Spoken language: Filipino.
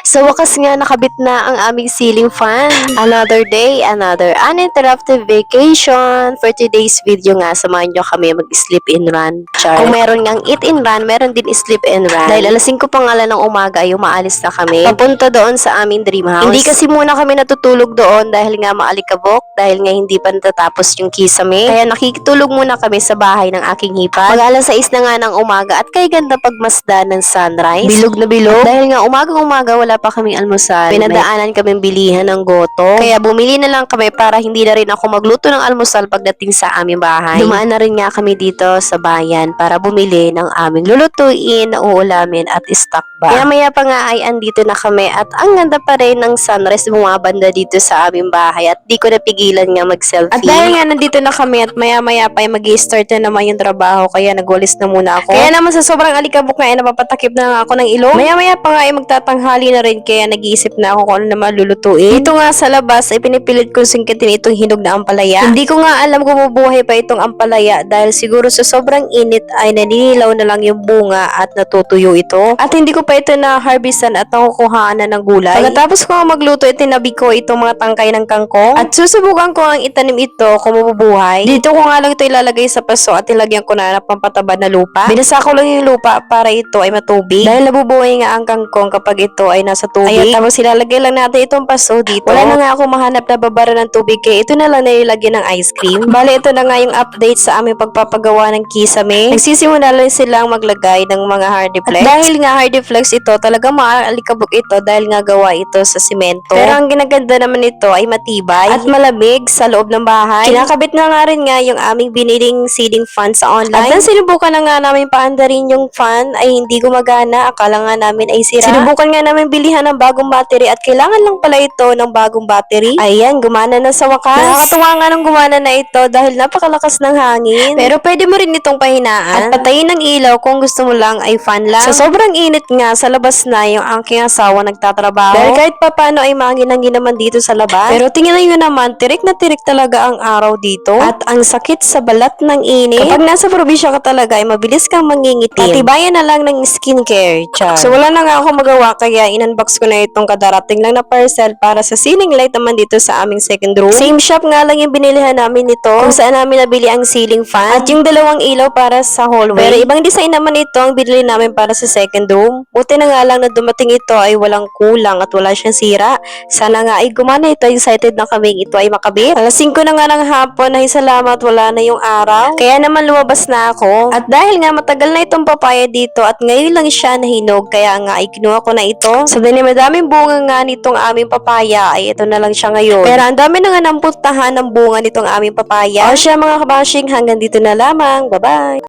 Sa wakas nga nakabit na ang aming ceiling fan. Another day, another uninterrupted vacation. For today's video nga, samahan nyo kami mag-sleep in run. Kung meron ngang eat in run, meron din sleep in run. Dahil alas 5 pa nga lang ng umaga ay umaalis na kami. Papunta doon sa aming dream house. Hindi kasi muna kami natutulog doon dahil nga maalikabok. Dahil nga hindi pa natatapos yung kisame. Kaya nakikitulog muna kami sa bahay ng aking hipag. Mag alas 6 na nga ng umaga at kay ganda pagmasdan ng sunrise. Bilog na bilog. Dahil nga umagang-umaga wala pa kaming almusal. Pinadaanan kaming bilihan ng goto. Kaya bumili na lang kami para hindi na rin ako magluto ng almusal pagdating sa aming bahay. Dumaan na rin nga kami dito sa bayan para bumili ng aming lulutuin na uulamin at stock ba. Kaya maya pa nga ay andito na kami at ang ganda pa rin ng sunrise bumabanda dito sa aming bahay at di ko napigilan nga mag-selfie. At dahil nga nandito na kami at maya-maya pa ay mag-i-start na naman yung trabaho kaya nagwalis na muna ako. Kaya naman sa sobrang alikabok nga ay napapatakip na nga ako ng ilong. Maya-maya pa nga ay magtatanghali na rin kaya nag-iisip na ako kung ano naman lulutuin. Dito nga sa labas ay pinipilit kong singkitin itong hinog na ampalaya. Hindi ko nga alam kung mabuhay pa itong ampalaya dahil siguro sa sobrang init ay naninilaw na lang yung bunga at natutuyo ito. At hindi ko pa ito na-harvestan at nakukuhaan na ng gulay. Pagkatapos ko magluto, itinabi ko itong mga tangkay ng kangkong at susubukan ko ang itanim ito kung mabubuhay. Dito ko nga lang ito ilalagay sa paso at ilagyan ko na ng pampataba na lupa. Binasa ko lang yung lupa para ito ay matubig. Dahil nabubuhay nga ang kangkong kapag ito ay nasa tubig. Ayan, tapos ilalagay lang natin itong paso dito. Wala na nga ako mahanap na babara ng tubig kaya ito na lang na ilagyan ng ice cream. Bale, ito na nga yung update sa aming pagpapagawa ng kisame. Nagsisimula lang silang maglagay ng mga hardiplex. At dahil nga hardiplex ito, talagang maalikabok ito dahil nga gawa ito sa simento. Pero ang ginaganda naman ito ay matibay at malamig sa loob ng bahay. Kinakabit na nga rin nga yung aming biniling ceiling fan sa online. At nang sinubukan na nga namin paandarin yung fan ay hindi gumagana. Akala nga namin ay sira. Sinubukan nga namin bilihan ng bagong battery at kailangan lang pala ito ng bagong battery. Ayan, gumana na sa wakas. Nakakatuwa nga nung gumana na ito dahil napakalakas ng hangin. Pero pwede mo rin itong pahinaan at patayin ng ilaw kung gusto mo lang ay fan lang. Sa sobrang init nga, sa labas na yung aking asawa nagtatrabaho. Dahil kahit papano ay mangin-angin naman dito sa labas. Pero tingnan nyo naman, tirik na tirik talaga ang araw dito. At ang sakit sa balat ng init. Kapag nasa probinsya ka talaga ay mabilis kang mangingitim. Patibayan na lang ng skincare. Char. So wala na nga ako magawa kaya in-unbox ko na itong kadarating lang na parcel para sa ceiling light naman dito sa aming second room. Same shop nga lang yung binilihan namin nito kung saan namin nabili ang ceiling fan at yung dalawang ilaw para sa hallway. Pero ibang design naman ito ang binili namin para sa second room. Buti na nga lang na dumating ito ay walang kulang at wala siyang sira. Sana nga ay gumana ito. Excited na kaming ito ay makabit. Alas 5 na nga ng hapon ay salamat wala na yung araw. Kaya naman lumabas na ako. At dahil nga matagal na itong papaya dito at ngayon lang siya nahinog kaya nga ay kinuha ko na ito. So dahil madaming bunga nga nitong aming papaya ay ito na lang siya ngayon. Pero ang dami na nga ng puntahan ng bunga nitong aming papaya. O siya mga kabashing hanggang dito na lamang. Bye bye!